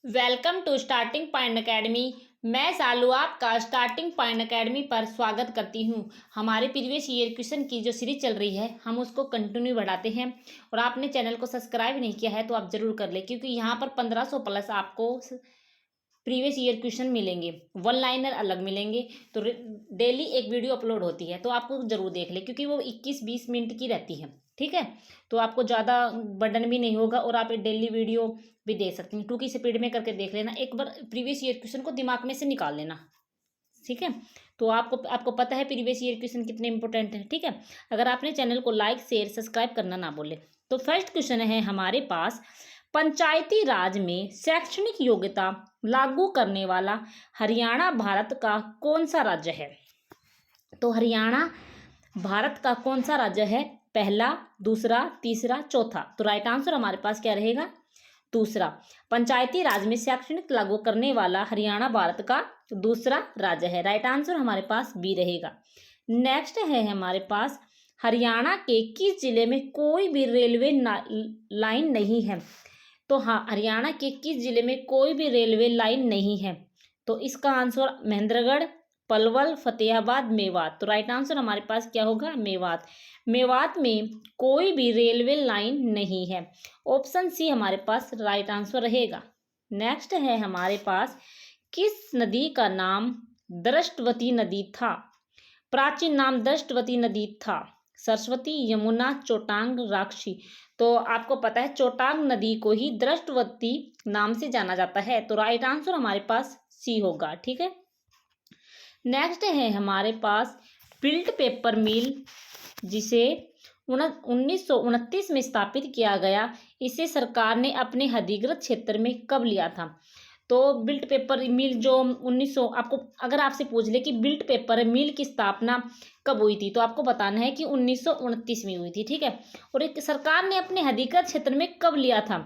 Welcome to starting point academy. मैं सालू आपका starting point academy पर स्वागत करती हूं। हमारे प्रीवियस ईयर क्वेश्चन की जो सीरीज चल रही है हम उसको कंटिन्यू बढ़ाते हैं और आपने चैनल को सब्सक्राइब नहीं किया है तो आप ज़रूर कर ले, क्योंकि यहाँ पर 1500 प्लस आपको प्रीवियस ईयर क्वेश्चन मिलेंगे, वन लाइनर अलग मिलेंगे। तो डेली एक वीडियो अपलोड होती है तो आपको ज़रूर देख ले, क्योंकि वो 21-20 मिनट की रहती है। ठीक है, तो आपको ज़्यादा बर्डन भी नहीं होगा और आप डेली वीडियो भी देख सकते हैं। टू की स्पीड में करके देख लेना, एक बार प्रीवियस ईयर क्वेश्चन को दिमाग में से निकाल लेना। ठीक है, तो आपको पता है प्रीवियस ईयर क्वेश्चन कितने इंपॉर्टेंट है। ठीक है, अगर आपने चैनल को लाइक शेयर सब्सक्राइब करना ना बोले तो फर्स्ट क्वेश्चन है हमारे पास, पंचायती राज में शैक्षणिक योग्यता लागू करने वाला हरियाणा भारत का कौन सा राज्य है। तो हरियाणा भारत का कौन सा राज्य है? पहला, दूसरा, तीसरा, चौथा। तो राइट आंसर हमारे पास क्या रहेगा? दूसरा। पंचायती राज में शैक्षणिक लागू करने वाला हरियाणा भारत का दूसरा राज्य है। राइट आंसर हमारे पास बी रहेगा। नेक्स्ट है हमारे पास, हरियाणा के किस जिले में कोई भी रेलवे लाइन नहीं है। तो हाँ, हरियाणा के किस जिले में कोई भी रेलवे लाइन नहीं है? तो इसका आंसर महेंद्रगढ़, पलवल, फतेहाबाद, मेवात। तो राइट आंसर हमारे पास क्या होगा? मेवात। मेवात में कोई भी रेलवे लाइन नहीं है। ऑप्शन सी हमारे पास राइट आंसर रहेगा। नेक्स्ट है हमारे पास, किस नदी का नाम दृष्टवती नदी था? प्राचीन नाम दृष्टवती नदी था। सरस्वती, यमुना, चोटांग, राक्षी। तो आपको पता है चोटांग नदी को ही दृष्टवती नाम से जाना जाता है। तो राइट आंसर हमारे पास सी होगा। ठीक है, नेक्स्ट है हमारे पास, बिल्ट पेपर मिल जिसे 1929 में स्थापित किया गया, इसे सरकार ने अपने अधिकृत क्षेत्र में कब लिया था? तो बिल्ट पेपर मिल जो 1900, आपको अगर आपसे पूछ ले कि बिल्ट पेपर मिल की स्थापना कब हुई थी तो आपको बताना है कि 1929 में हुई थी। ठीक है, और एक सरकार ने अपने अधिकृत क्षेत्र में कब लिया था?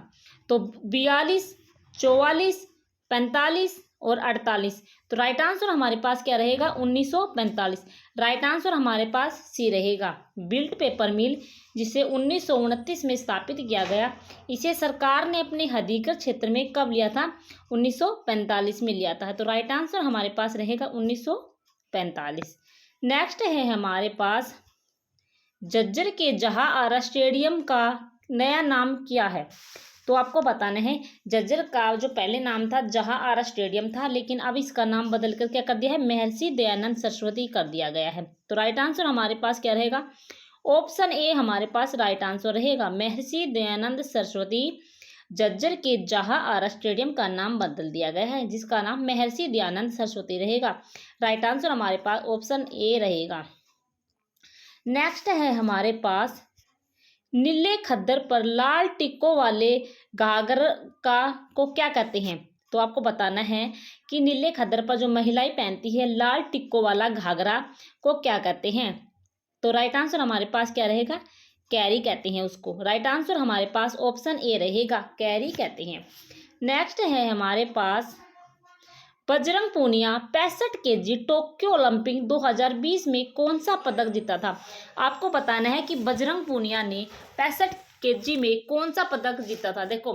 तो 42, 44, 45 और 48। तो राइट आंसर हमारे पास क्या रहेगा? 1945। राइट आंसर हमारे पास सी रहेगा। बिल्ट पेपर मिल जिसे 1929 में स्थापित किया गया, इसे सरकार ने अपने अधिकृत क्षेत्र में कब लिया था? 1945 में लिया था। तो राइट आंसर हमारे पास रहेगा 1945। नेक्स्ट है हमारे पास, झज्जर के जहां आरा स्टेडियम का नया नाम क्या है? तो आपको बताना है, झज्जर का जो पहले नाम था जहां आरा स्टेडियम था, लेकिन अब इसका नाम बदल कर क्या कर दिया है? महर्षि दयानंद सरस्वती कर दिया गया है। तो राइट आंसर हमारे पास क्या रहेगा? ऑप्शन ए हमारे पास राइट आंसर रहेगा। महर्षि दयानंद सरस्वती झज्जर के जहां आरा स्टेडियम का नाम बदल दिया गया है, जिसका नाम महर्षि दयानंद सरस्वती रहेगा। राइट आंसर हमारे पास ऑप्शन ए रहेगा। नेक्स्ट है हमारे पास, नीले खद्दर पर लाल टिक्कों वाले घाघर का को क्या कहते हैं? तो आपको बताना है कि नीले खद्दर पर जो महिलाएं पहनती है लाल टिक्कों वाला घाघरा को क्या कहते हैं? तो राइट आंसर हमारे पास क्या रहेगा? कैरी कहते हैं उसको। राइट आंसर हमारे पास ऑप्शन ए रहेगा, कैरी कहते हैं। नेक्स्ट है हमारे पास, Bajrang Punia 65 KG Tokyo Olympic 2020 में कौन सा पदक जीता था? आपको बताना है कि बजरंग पूनिया ने 65 केजी में कौन सा पदक जीता था। देखो,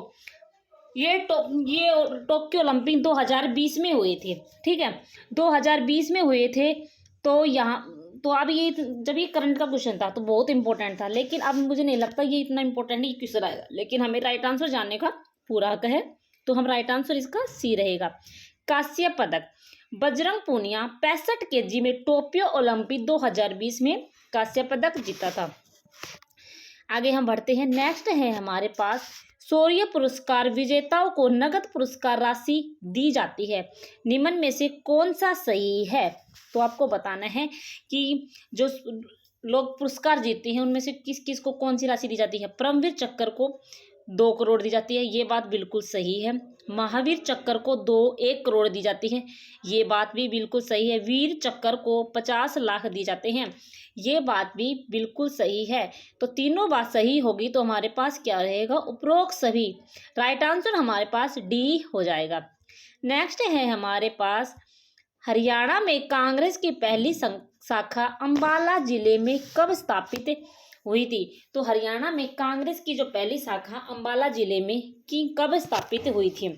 ये टोक्यो ओलंपिक 2020 में हुए थे। ठीक है, 2020 में हुए थे। तो यहाँ तो अब ये जब ये करंट का क्वेश्चन था तो बहुत इंपॉर्टेंट था, लेकिन अब मुझे नहीं लगता ये इतना इंपॉर्टेंट है क्वेश्चन आएगा, लेकिन हमें राइट आंसर जानने का पूरा हक है। तो हम राइट आंसर इसका सी रहेगा। कांस्य पदक, बजरंग पूनिया 65 केजी में टोक्यो ओलंपिक 2020 में कांस्य पदक जीता था। आगे हम बढ़ते हैं। नेक्स्ट है हमारे पास, शौर्य पुरस्कार विजेताओं को नगद पुरस्कार राशि दी जाती है, निम्न में से कौन सा सही है? तो आपको बताना है कि जो लोग पुरस्कार जीतते हैं उनमें से किस किस को कौन सी राशि दी जाती है। परमवीर चक्र को 2 करोड़ दी जाती है, ये बात बिल्कुल सही है। महावीर चक्र को 1 करोड़ दी जाती है, ये बात भी बिल्कुल सही है। वीर चक्र को 50 लाख दी जाते हैं, ये बात भी बिल्कुल सही है। तो तीनों बात सही होगी तो हमारे पास क्या रहेगा? उपरोक्त सभी। राइट आंसर हमारे पास डी हो जाएगा। नेक्स्ट है हमारे पास, हरियाणा में कांग्रेस की पहली शाखा अंबाला जिले में कब स्थापित हुई थी? तो हरियाणा में कांग्रेस की जो पहली शाखा अंबाला जिले में कब स्थापित हुई थी?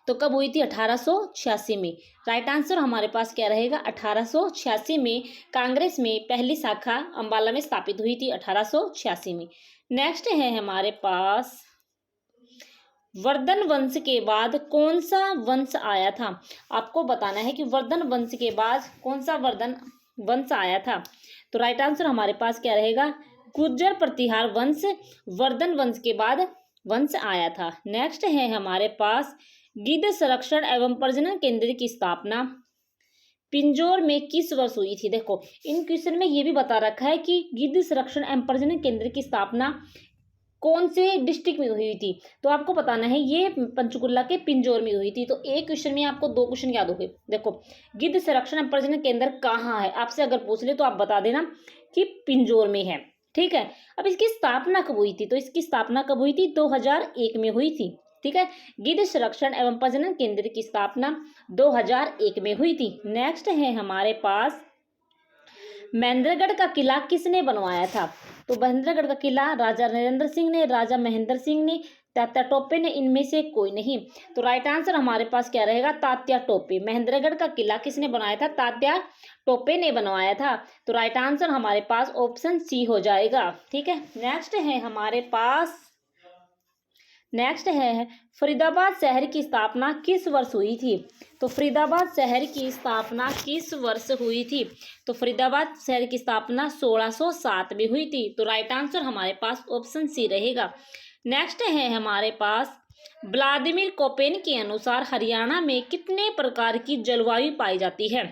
तो कब हुई थी? 1886 में। राइट आंसर हमारे पास क्या रहेगा? 1886 में कांग्रेस में पहली शाखा अंबाला में स्थापित हुई थी, 1886 में। नेक्स्ट है हमारे पास, वर्धन वंश के बाद कौन सा वंश आया था? आपको बताना है कि वर्धन वंश के बाद कौन सा वर्धन वंश आया था। तो राइट आंसर हमारे पास क्या रहेगा? गुर्जर प्रतिहार वंश वर्धन वंश के बाद वंश आया था। नेक्स्ट है हमारे पास, गिद्ध संरक्षण एवं प्रजनन केंद्र की स्थापना पिंजौर में किस वर्ष हुई थी? देखो इन क्वेश्चन में ये भी बता रखा है कि गिद्ध संरक्षण एवं प्रजनन केंद्र की स्थापना कौन से डिस्ट्रिक्ट में हुई थी। तो आपको बताना है ये पंचकुला के पिंजौर में हुई थी। तो एक क्वेश्चन में आपको दो क्वेश्चन याद हो गए। देखो गिद्ध संरक्षण एवं प्रजनन केंद्र कहाँ है, आपसे अगर पूछ ले तो आप बता देना कि पिंजौर में है। ठीक है, अब इसकी स्थापना कब हुई थी? तो इसकी स्थापना कब हुई थी? 2001 में हुई थी। ठीक है, गिद्ध संरक्षण एवं प्रजनन केंद्र की स्थापना 2001 में हुई थी। नेक्स्ट है हमारे पास, महेंद्रगढ़ का किला किसने बनवाया था? तो महेंद्रगढ़ का किला राजा नरेंद्र सिंह ने, राजा महेंद्र सिंह ने, तात्या टोपे ने, इनमें से कोई नहीं। तो राइट आंसर हमारे पास क्या रहेगा? तात्या टोपे। महेंद्रगढ़ का किला किसने बनाया था? तात्या टोपे ने बनवाया था। तो राइट आंसर हमारे पास ऑप्शन सी हो जाएगा। ठीक है, नेक्स्ट है हमारे पास, नेक्स्ट है फरीदाबाद शहर की स्थापना किस वर्ष हुई थी? तो फरीदाबाद शहर की स्थापना किस वर्ष हुई थी? तो फरीदाबाद शहर की स्थापना 1607 में हुई थी। तो राइट आंसर हमारे पास ऑप्शन सी रहेगा। नेक्स्ट है हमारे पास, व्लादिमीर कोपेन के अनुसार हरियाणा में कितने प्रकार की जलवायु पाई जाती है?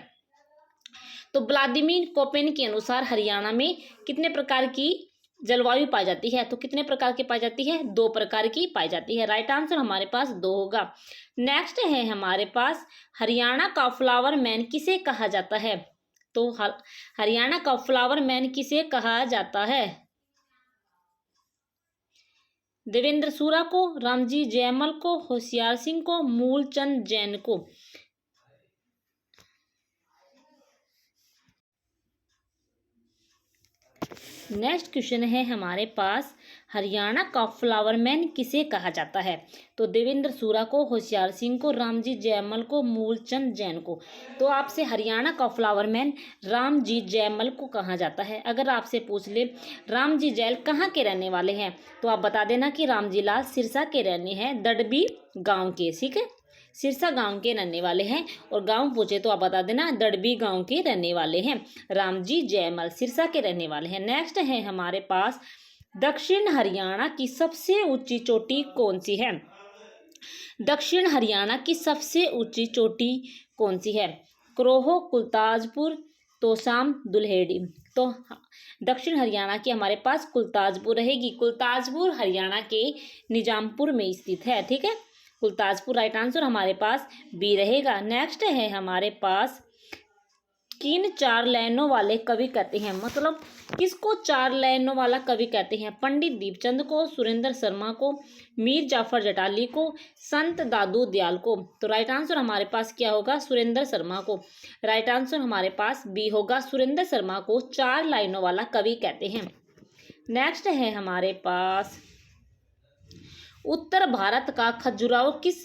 तो व्लादिमीर कोपेन के अनुसार हरियाणा में कितने प्रकार की जलवायु पाई जाती है? तो कितने प्रकार की पाई जाती है? 2 प्रकार की पाई जाती है। राइट आंसर हमारे पास 2 होगा। नेक्स्ट है हमारे पास, हरियाणा का फ्लावर मैन किसे कहा जाता है? तो हरियाणा का फ्लावर मैन किसे कहा जाता है? देवेंद्र सूरा को, रामजी जयमल को, होशियार सिंह को, मूलचंद जैन को। नेक्स्ट क्वेश्चन है हमारे पास, हरियाणा का फ्लावर मैन किसे कहा जाता है? तो देवेंद्र सूरा को, होशियार सिंह को, रामजी जयमल को, मूलचंद जैन को। तो आपसे हरियाणा का फ्लावर मैन रामजी जयमल को कहा जाता है। अगर आपसे पूछ ले रामजी जैल कहाँ के रहने वाले हैं, तो आप बता देना कि रामजी लाल सिरसा के रहने हैं, दड़बी गाँव के। ठीक है, सिरसा गांव के रहने वाले हैं। और गांव पूछे तो आप बता देना दड़बी गांव के रहने वाले हैं। रामजी जयमल सिरसा के रहने वाले हैं। नेक्स्ट है हमारे पास, दक्षिण हरियाणा की सबसे ऊंची चोटी कौन सी है? दक्षिण हरियाणा की सबसे ऊंची चोटी कौन सी है? क्रोहो, कुलताजपुर, तोशाम, दुल्हेड़ी। तो दक्षिण हरियाणा की हमारे पास कुलताजपुर रहेगी। कुलताजपुर हरियाणा के निजामपुर में स्थित है। ठीक है, कुलताजपुर। राइट आंसर हमारे पास बी रहेगा। नेक्स्ट है हमारे पास, किन 4 लाइनों वाले कवि कहते हैं? मतलब किसको 4 लाइनों वाला कवि कहते हैं? पंडित दीपचंद को, सुरेंद्र शर्मा को, मीर जाफर जटाली को, संत दादू दयाल को। तो राइट आंसर हमारे पास क्या होगा? सुरेंद्र शर्मा को। राइट आंसर हमारे पास बी होगा, सुरेंद्र शर्मा को 4 लाइनों वाला कवि कहते हैं। नेक्स्ट है हमारे पास, उत्तर भारत का खजुराहो किस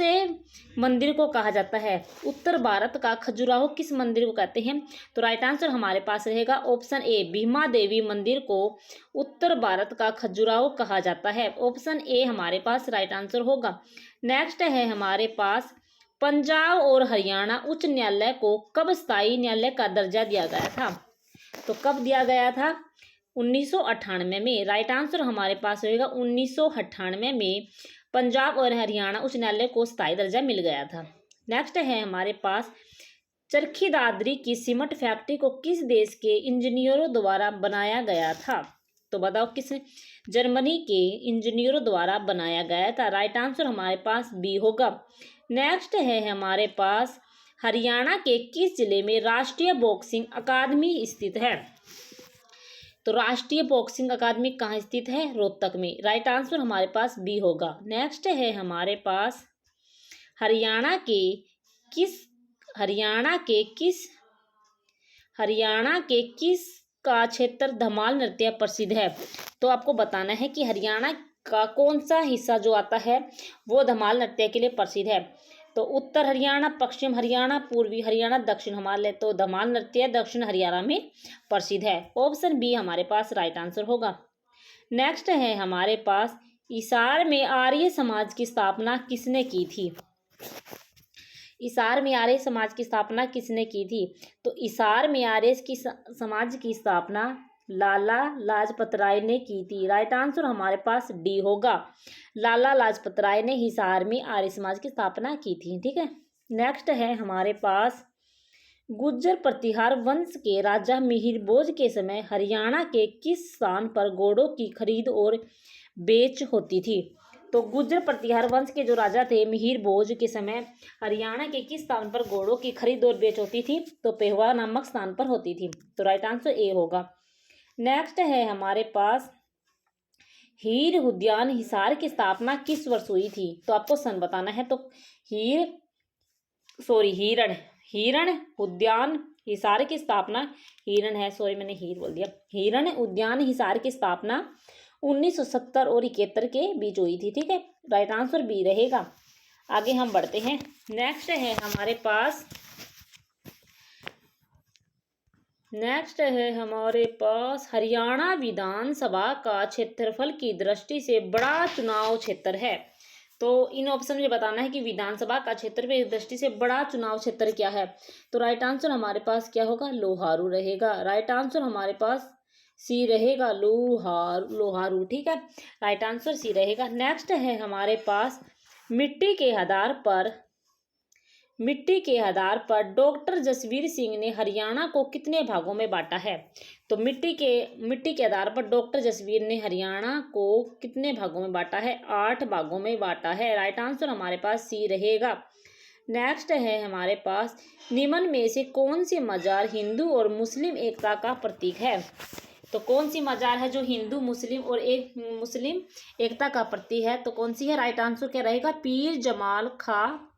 मंदिर को कहा जाता है? उत्तर भारत का खजुराहो किस मंदिर को कहते हैं? तो राइट आंसर हमारे पास रहेगा ऑप्शन ए, भीमा देवी मंदिर को उत्तर भारत का खजुराहो कहा जाता है। ऑप्शन ए हमारे पास राइट आंसर होगा। नेक्स्ट है हमारे पास, पंजाब और हरियाणा उच्च न्यायालय को कब स्थायी न्यायालय का दर्जा दिया गया था? तो कब दिया गया था? 1998 में। राइट आंसर हमारे पास रहेगा 1998 में पंजाब और हरियाणा उच्च न्यायालय को स्थायी दर्जा मिल गया था। नेक्स्ट है हमारे पास, चरखी दादरी की सीमेंट फैक्ट्री को किस देश के इंजीनियरों द्वारा बनाया गया था? तो बताओ किस? जर्मनी के इंजीनियरों द्वारा बनाया गया था। राइट आंसर हमारे पास बी होगा। नेक्स्ट है हमारे पास, हरियाणा के किस जिले में राष्ट्रीय बॉक्सिंग अकादमी स्थित है? तो राष्ट्रीय बॉक्सिंग अकादमी कहाँ स्थित है? रोहतक में। राइट आंसर हमारे पास बी होगा। नेक्स्ट है हमारे पास, हरियाणा के किस का क्षेत्र धमाल नृत्य प्रसिद्ध है? तो आपको बताना है कि हरियाणा का कौन सा हिस्सा जो आता है वो धमाल नृत्य के लिए प्रसिद्ध है। तो उत्तर हरियाणा, पश्चिम हरियाणा, पूर्वी हरियाणा, दक्षिण हिमालय। तो धमाल नृत्य दक्षिण हरियाणा में प्रसिद्ध है। ऑप्शन बी हमारे पास राइट आंसर होगा। नेक्स्ट है हमारे पास, हिसार में आर्य समाज की स्थापना किसने की थी? हिसार में आर्य समाज की स्थापना किसने की थी? तो हिसार में आर्य की समाज की स्थापना लाला लाजपत राय ने की थी। राइट आंसर हमारे पास डी होगा। लाला लाजपत राय ने हिसार में आर्य समाज की स्थापना की थी। ठीक है। नेक्स्ट है हमारे पास, गुज्जर प्रतिहार वंश के राजा मिहिर भोज के समय हरियाणा के किस स्थान पर घोड़ों की खरीद और बेच होती थी? तो गुज्जर प्रतिहार वंश के जो राजा थे मिहिर भोज के समय हरियाणा के किस स्थान पर घोड़ों की खरीद और बेच होती थी? तो पेहवा नामक स्थान पर होती थी। तो राइट आंसर ए होगा। नेक्स्ट है हमारे पास, हीर उद्यान हिसार की स्थापना किस वर्ष हुई थी? तो आपको सन बताना है। तो हिरण उद्यान हिसार की स्थापना, हिरण है, सॉरी मैंने हीर बोल दिया, हिरण उद्यान हिसार की स्थापना 1970 और 71 के बीच हुई थी। ठीक है। राइट आंसर बी रहेगा। आगे हम बढ़ते हैं। नेक्स्ट है हमारे पास हरियाणा विधानसभा का क्षेत्रफल की दृष्टि से बड़ा चुनाव क्षेत्र है। तो इन ऑप्शन में बताना है कि विधानसभा का क्षेत्र की दृष्टि से बड़ा चुनाव क्षेत्र क्या है। तो राइट आंसर हमारे पास क्या होगा? लोहारू रहेगा। राइट आंसर हमारे पास सी रहेगा, लोहारू। ठीक है। राइट आंसर सी रहेगा। नेक्स्ट है हमारे पास, मिट्टी के आधार पर डॉक्टर जसवीर सिंह ने हरियाणा को कितने भागों में बांटा है? तो मिट्टी के आधार पर डॉक्टर जसवीर ने हरियाणा को कितने भागों में बांटा है? 8 भागों में बांटा है। राइट आंसर हमारे पास सी रहेगा। नेक्स्ट है हमारे पास, निम्न में से कौन सी मजार हिंदू और मुस्लिम एकता का प्रतीक है? तो कौन सी मजार है जो हिंदू मुस्लिम एकता का प्रतीक है? तो कौन सी है? राइट आंसर क्या रहेगा? पीर जमाल खा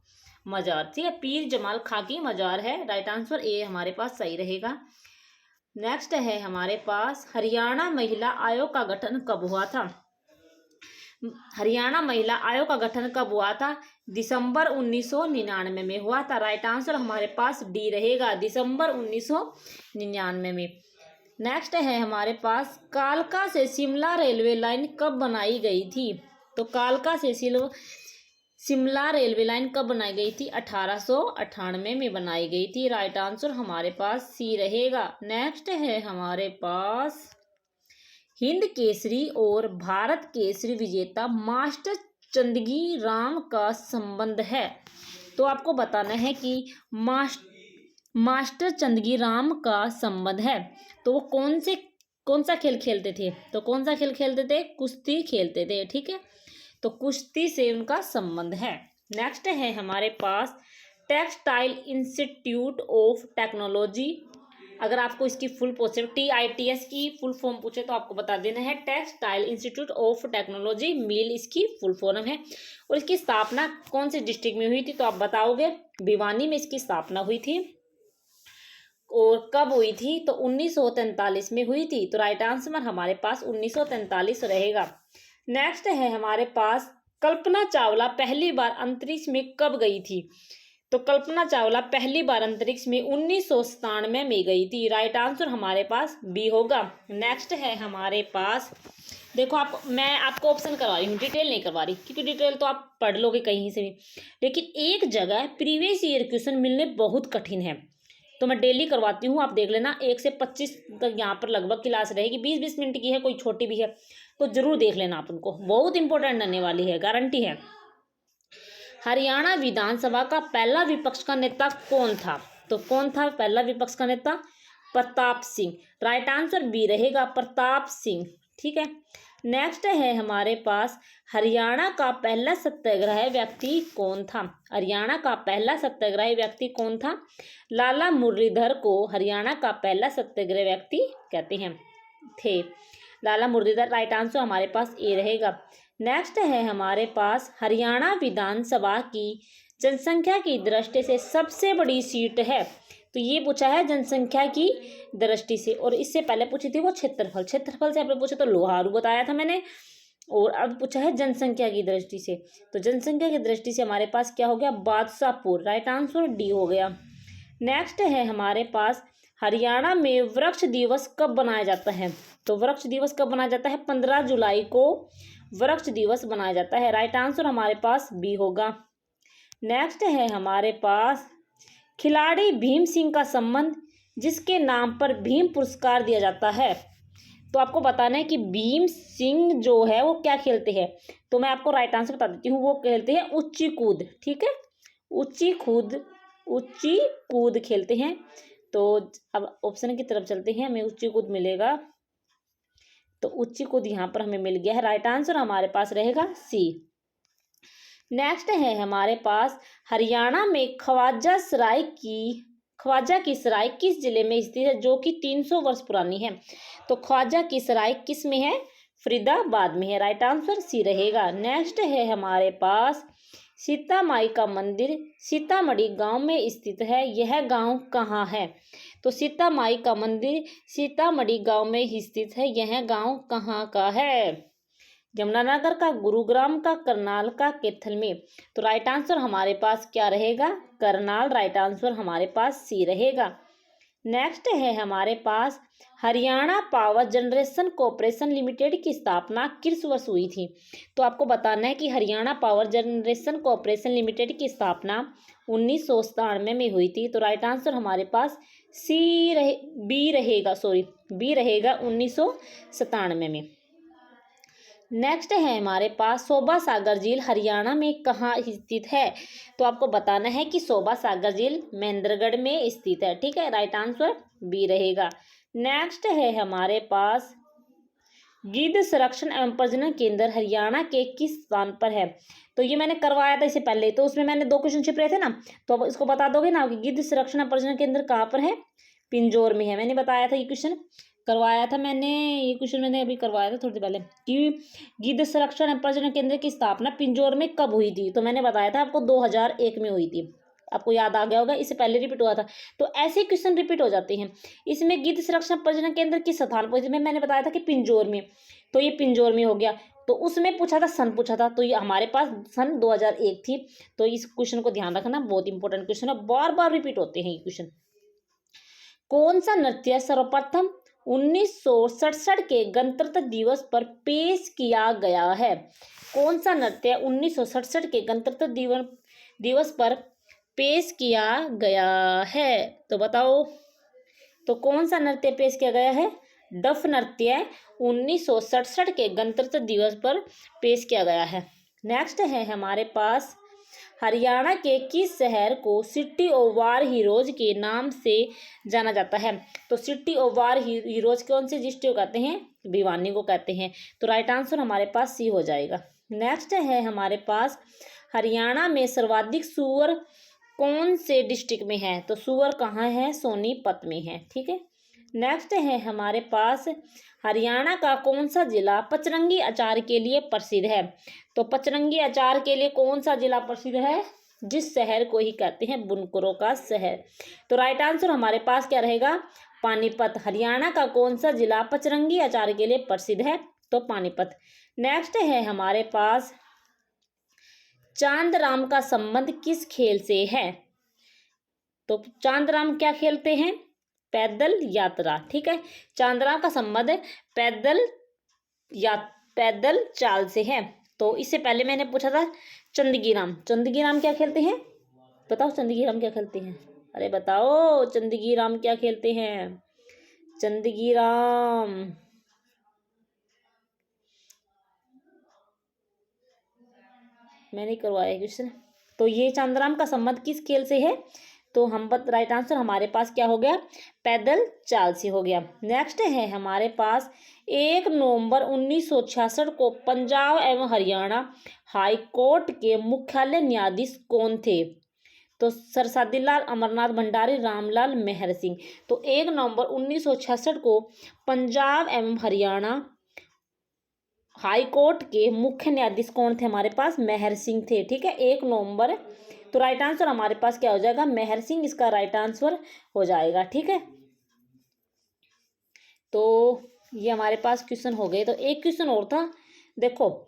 मजार। ठीक है। पीर जमाल खा की मजार है। राइट आंसर ए हमारे पास सही रहेगा। नेक्स्ट है हमारे पास, हरियाणा महिला आयोग का गठन कब हुआ था? हरियाणा महिला आयोग का गठन कब हुआ था? दिसंबर 1999 में हुआ था। राइट आंसर हमारे पास डी रहेगा, दिसंबर 1999 में। नेक्स्ट है हमारे पास, कालका से शिमला रेलवे लाइन कब बनाई गई थी? तो कालका से शिमला रेलवे लाइन कब बनाई गई थी? 1898 में बनाई गई थी। राइट आंसर हमारे पास सी रहेगा। नेक्स्ट है हमारे पास, हिंद केसरी और भारत केसरी विजेता मास्टर चंदगी राम का संबंध है। तो आपको बताना है कि मास्टर चंदगी राम का संबंध है तो वो कौन सा खेल खेलते थे? तो कौन सा खेल खेलते थे? कुश्ती खेलते थे। ठीक है। तो कुश्ती से उनका संबंध है। नेक्स्ट है हमारे पास, टेक्सटाइल इंस्टीट्यूट ऑफ टेक्नोलॉजी। अगर आपको इसकी फुल पूछे, TITS की फुल फॉर्म पूछे तो आपको बता देना है टेक्सटाइल इंस्टीट्यूट ऑफ टेक्नोलॉजी, मिल इसकी फुल फॉर्म है। और इसकी स्थापना कौन से डिस्ट्रिक्ट में हुई थी? तो आप बताओगे। भिवानी में इसकी स्थापना हुई थी। और कब हुई थी? तो 1943 में हुई थी। तो राइट आंसर हमारे पास 1943 रहेगा। नेक्स्ट है हमारे पास, कल्पना चावला पहली बार अंतरिक्ष में कब गई थी? तो कल्पना चावला पहली बार अंतरिक्ष में 1997 में गई थी। राइट आंसर हमारे पास बी होगा। नेक्स्ट है हमारे पास, देखो मैं आपको ऑप्शन करवा रही हूँ, डिटेल नहीं करवा रही, क्योंकि डिटेल तो आप पढ़ लोगे कहीं से भी। लेकिन एक जगह प्रीवियस ईयर क्वेश्चन मिलने बहुत कठिन है, तो मैं डेली करवाती हूँ। आप देख लेना, 1 से 25 तक यहाँ पर लगभग क्लास रहेगी। 20-20 मिनट की है, कोई छोटी भी है तो जरूर देख लेना आप उनको, बहुत इंपॉर्टेंट रहने वाली है, गारंटी है। हरियाणा विधानसभा का पहला विपक्ष का नेता कौन था? तो कौन था पहला विपक्ष का नेता? Pratap Singh. Right answer b रहेगा, प्रताप सिंह। ठीक है। नेक्स्ट है हमारे पास, हरियाणा का पहला सत्याग्रह व्यक्ति कौन था? हरियाणा का पहला सत्याग्रह व्यक्ति कौन था? लाला मुरलीधर को हरियाणा का पहला सत्याग्रह व्यक्ति कहते हैं थे, लाला मुरलीधर। राइट आंसर हमारे पास ए रहेगा। नेक्स्ट है हमारे पास, हरियाणा विधानसभा की जनसंख्या की दृष्टि से सबसे बड़ी सीट है। तो ये पूछा है जनसंख्या की दृष्टि से, और इससे पहले पूछी थी वो क्षेत्रफल से आपने पूछे तो लोहारू बताया था मैंने। और अब पूछा है जनसंख्या की दृष्टि से, तो जनसंख्या की दृष्टि से हमारे पास क्या हो गया, बादशाहपुर, राइट आंसर डी हो गया। नेक्स्ट है हमारे पास हरियाणा में वृक्ष दिवस कब मनाया जाता है, तो वृक्ष दिवस कब मनाया जाता है, 15 जुलाई को वृक्ष दिवस मनाया जाता है, राइट आंसर हमारे पास बी होगा। नेक्स्ट है हमारे पास खिलाड़ी भीम सिंह का संबंध जिसके नाम पर भीम पुरस्कार दिया जाता है, तो आपको बताना है कि भीम सिंह जो है वो क्या खेलते हैं, तो मैं आपको राइट आंसर बता देती हूँ, वो खेलते हैं ऊंची कूद, ठीक है, ऊंची कूद खेलते हैं। तो अब ऑप्शन की तरफ चलते हैं, हमें ऊंची कूद मिलेगा, तो ऊंची कूद यहाँ पर हमें मिल गया है, राइट आंसर हमारे पास रहेगा सी। नेक्स्ट है हमारे पास हरियाणा में ख्वाजा की सराय किस जिले में स्थित है जो कि 300 वर्ष पुरानी है, तो ख्वाजा की सराय किस में है, फरीदाबाद में है, राइट आंसर सी रहेगा। नेक्स्ट है हमारे पास सीता माई का मंदिर सीतामढ़ी गांव में स्थित है, यह गांव कहाँ है, तो सीता माई का मंदिर सीतामढ़ी गांव में ही स्थित है, यह गांव कहाँ का है, यमुनानगर का, गुरुग्राम का, करनाल का, कैथल में, तो राइट आंसर हमारे पास क्या रहेगा, करनाल, राइट आंसर हमारे पास सी रहेगा। नेक्स्ट है हमारे पास Haryana power generation corporation limited की स्थापना किस वर्ष हुई थी, तो आपको बताना है कि Haryana power generation corporation limited की स्थापना 1997 में हुई थी, तो राइट आंसर हमारे पास बी रहेगा 1997 में। नेक्स्ट है हमारे पास शोभा सागर झील हरियाणा में कहाँ स्थित है, तो आपको बताना है कि शोभा सागर झील महेंद्रगढ़ में स्थित है, ठीक है, राइट आंसर बी रहेगा। नेक्स्ट है हमारे पास गिद्ध संरक्षण एवं प्रजनन केंद्र हरियाणा के किस स्थान पर है, तो ये मैंने करवाया था इससे पहले, तो उसमें मैंने 2 क्वेश्चन छिप रहे थे ना, तो अब इसको बता दोगे ना कि गिद्ध संरक्षण एवं प्रजनन केंद्र कहाँ पर है, पिंजौर में है, मैंने बताया था, ये क्वेश्चन करवाया था मैंने, ये क्वेश्चन मैंने अभी करवाया था थोड़ी देर पहले कि गिद्ध संरक्षण एवं प्रजनन केंद्र की स्थापना पिंजौर में कब हुई थी, तो मैंने बताया था आपको 2001 में हुई थी, आपको याद आ गया होगा, इससे पहले रिपीट हुआ था, तो ऐसे क्वेश्चन रिपीट हो जाते हैं। इसमें गिद्ध संरक्षण प्रजनन केंद्र किस स्थान पर, इसमें मैंने बताया था कि पिंजौर में, तो ये पिंजौर में हो गया, तो उसमें पूछा था सन पूछा था, तो ये हमारे पास सन 2001 थी, तो इस क्वेश्चन को ध्यान रखना, बहुत इंपॉर्टेंट क्वेश्चन है, बार बार रिपीट होते हैं ये क्वेश्चन। कौन सा नृत्य सर्वप्रथम 1967 के गणतंत्र दिवस पर पेश किया गया है, कौन सा नृत्य 1967 के गणतंत्र दिवस पर पेश किया गया है, तो बताओ, तो कौन सा नृत्य पेश किया गया है, डफ नृत्य 1967 के गणतंत्र दिवस पर पेश किया गया है। नेक्स्ट है हमारे पास हरियाणा के किस शहर को सिटी ऑफ वार हीरोज के नाम से जाना जाता है, तो सिटी ऑफ वार हीरोज कौन से डिस्ट्रिक्ट को कहते हैं, भिवानी को कहते हैं, तो राइट आंसर हमारे पास सी हो जाएगा। नेक्स्ट है हमारे पास हरियाणा में सर्वाधिक सूअर कौन से डिस्ट्रिक्ट में है, तो सूअर कहाँ है, सोनीपत में है, ठीक है। नेक्स्ट है हमारे पास हरियाणा का कौन सा जिला पचरंगी अचार के लिए प्रसिद्ध है, तो पचरंगी अचार के लिए कौन सा जिला प्रसिद्ध है, जिस शहर को ही कहते हैं बुनकरों का शहर, तो राइट आंसर हमारे पास क्या रहेगा, पानीपत। हरियाणा का कौन सा जिला पचरंगी अचार के लिए प्रसिद्ध है, तो पानीपत। नेक्स्ट है हमारे पास चांदराम का संबंध किस खेल से है, तो चांदराम क्या खेलते हैं, पैदल यात्रा, ठीक है, चांदराम का संबंध पैदल चाल से है। तो इससे पहले मैंने पूछा था चंदगी राम क्या खेलते हैं, बताओ चंदगी राम क्या खेलते हैं, अरे बताओ चंदगी राम क्या खेलते हैं, चंदगी राम, मैंने करवाया क्वेश्चन, तो ये चांदराम का संबंध किस खेल से है, तो राइट आंसर हमारे पास क्या हो गया, पैदल चाल से हो गया। नेक्स्ट है हमारे पास 1 नवंबर 1966 को पंजाब एवं हरियाणा हाई कोर्ट के मुख्यालय न्यायाधीश कौन थे, तो सरसादी लाल, अमरनाथ भंडारी, रामलाल मेहर सिंह। तो 1 नवंबर 1966 को पंजाब एवं हरियाणा हाई कोर्ट के मुख्य न्यायाधीश कौन थे, हमारे पास मेहर सिंह थे, ठीक है, 1 नवंबर, तो राइट आंसर हमारे पास क्या हो जाएगा, मेहर सिंह, इसका राइट आंसर हो जाएगा, ठीक है। तो ये हमारे पास क्वेश्चन हो गए, तो एक क्वेश्चन और था, देखो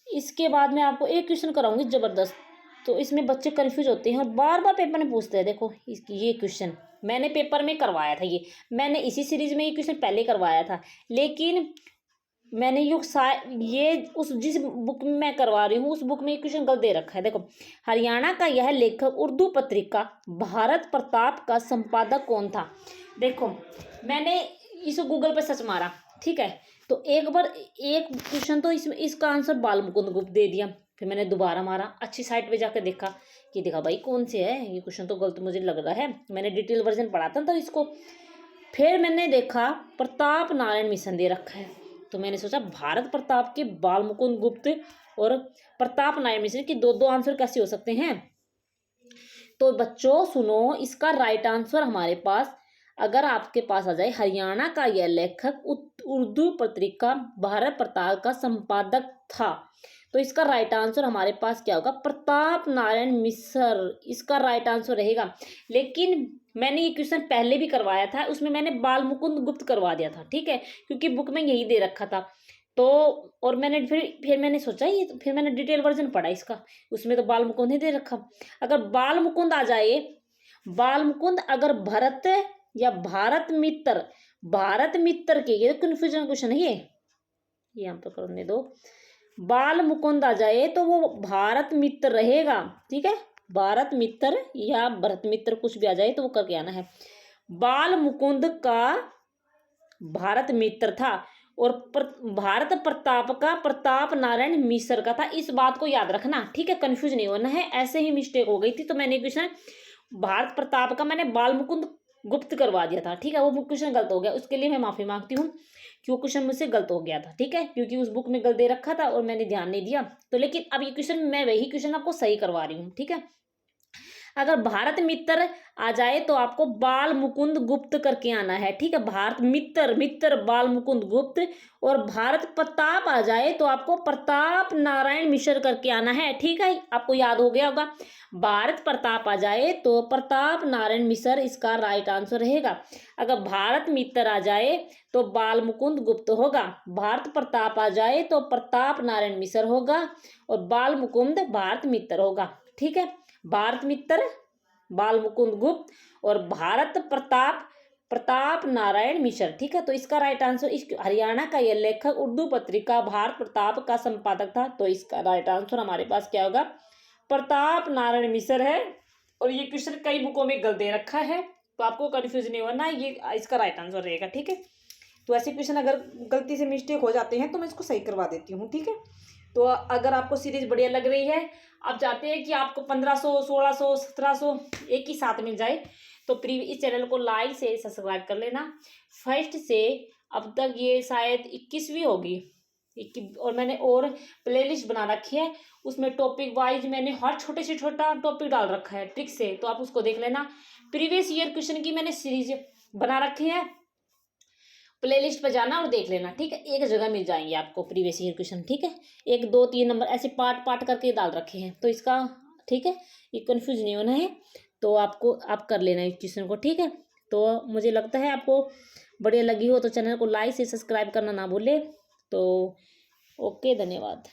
इसके बाद मैं आपको एक क्वेश्चन कराऊंगी जबरदस्त, तो इसमें बच्चे कंफ्यूज होते हैं और बार बार पेपर में पूछते हैं। देखो ये क्वेश्चन मैंने पेपर में करवाया था, ये मैंने इसी सीरीज में ये क्वेश्चन पहले करवाया था, लेकिन मैंने ये उस जिस बुक में मैं करवा रही हूँ उस बुक में ये क्वेश्चन गलत दे रखा है। देखो, हरियाणा का यह लेखक उर्दू पत्रिका भारत प्रताप का संपादक कौन था। देखो मैंने इसे गूगल पे सर्च मारा, ठीक है, तो एक बार एक क्वेश्चन तो इसका आंसर बाल मुकुंद गुप्त दे दिया। फिर मैंने दोबारा मारा, अच्छी साइट पे जाकर देखा कि देखा भाई कौन से है, ये क्वेश्चन तो गलत मुझे लग रहा है, मैंने डिटेल वर्जन पढ़ा था तो इसको। फिर मैंने देखा प्रताप नारायण मिशन दे रखा है, तो मैंने सोचा भारत प्रताप के बाल मुकुंद गुप्त और प्रताप नारायण मिशन के दो दो आंसर कैसे हो सकते हैं। तो बच्चों सुनो, इसका राइट आंसर हमारे पास, अगर आपके पास आ जाए हरियाणा का यह लेखक उर्दू पत्रिका भारत प्रताप का संपादक था, तो इसका राइट आंसर हमारे पास क्या होगा, प्रताप नारायण मिश्र इसका राइट आंसर रहेगा। लेकिन मैंने ये क्वेश्चन पहले भी करवाया था, उसमें मैंने बाल मुकुंद गुप्त करवा दिया था, ठीक है, क्योंकि बुक में यही दे रखा था। तो और मैंने फिर मैंने सोचा ये, फिर मैंने डिटेल वर्जन पढ़ा इसका, उसमें तो बाल मुकुंद ही दे रखा। अगर बाल मुकुंद आ जाए, बाल मुकुंद अगर भरत या भारत मित्र के, ये कन्फ्यूजन क्वेश्चन है ये यहाँ पर करने दो, बाल मुकुंद आ जाए तो वो भारत मित्र रहेगा, ठीक है, भारत मित्र या भरत मित्र कुछ भी आ जाए तो वो करके आना है। बाल मुकुंद का भारत मित्र था और भारत प्रताप का प्रताप नारायण मिश्र का था, इस बात को याद रखना, ठीक है, कंफ्यूज नहीं होना है। ऐसे ही मिस्टेक हो गई थी तो मैंने क्वेश्चन भारत प्रताप का मैंने बाल मुकुंद गुप्त करवा दिया था, ठीक है, वो क्वेश्चन गलत हो गया, उसके लिए मैं माफी मांगती हूँ कि वो क्वेश्चन मुझसे गलत हो गया था, ठीक है, क्योंकि उस बुक में गलत दे रखा था और मैंने ध्यान नहीं दिया। तो लेकिन अब ये क्वेश्चन मैं वही क्वेश्चन आपको सही करवा रही हूँ, ठीक है। अगर भारत मित्र आ जाए तो आपको बाल मुकुंद गुप्त करके आना है, ठीक है, भारत मित्र बाल मुकुंद गुप्त, और भारत प्रताप आ जाए तो आपको प्रताप नारायण मिश्र करके आना है, ठीक है, आपको याद हो गया होगा। भारत प्रताप आ जाए तो प्रताप नारायण मिश्र इसका राइट आंसर रहेगा। अगर भारत मित्र आ जाए तो बाल मुकुंद गुप्त होगा, भारत प्रताप आ जाए तो प्रताप नारायण मिश्र होगा और बाल मुकुंद भारत मित्र होगा, ठीक है, भारत मित्र बाल मुकुंद गुप्त और भारत प्रताप नारायण मिश्र, ठीक है। तो इसका राइट आंसर, इस हरियाणा का यह लेखक उर्दू पत्रिका भारत प्रताप का संपादक था, तो इसका राइट आंसर हमारे पास क्या होगा, प्रताप नारायण मिश्र है। और ये क्वेश्चन कई बुकों में गलत दे रखा है, तो आपको कंफ्यूज नहीं होना, ये इसका राइट आंसर रहेगा, ठीक है। तो ऐसे क्वेश्चन अगर गलती से मिस्टेक हो जाते हैं तो मैं इसको सही करवा देती हूँ, ठीक है। तो अगर आपको सीरीज बढ़िया लग रही है, आप चाहते हैं कि आपको 1500 1600 1700 एक ही साथ मिल जाए, तो इस चैनल को लाइक से सब्सक्राइब कर लेना। फर्स्ट से अब तक ये शायद 21वीं होगी, और मैंने और प्लेलिस्ट बना रखी है, उसमें टॉपिक वाइज मैंने हर छोटे से छोटा टॉपिक डाल रखा है ट्रिक से, तो आप उसको देख लेना। प्रीवियस ईयर क्वेश्चन की मैंने सीरीज बना रखी है, प्लेलिस्ट पर जाना और देख लेना, ठीक है, एक जगह मिल जाएंगे आपको प्रीवियस ईयर क्वेश्चन, ठीक है, 1 2 3 नंबर ऐसे पार्ट करके डाल रखे हैं, तो इसका, ठीक है, ये कंफ्यूज नहीं होना है, तो आप कर लेना इस क्वेश्चन को, ठीक है। तो मुझे लगता है आपको बढ़िया लगी हो तो चैनल को लाइक से सब्सक्राइब करना ना भूले। तो ओके, धन्यवाद।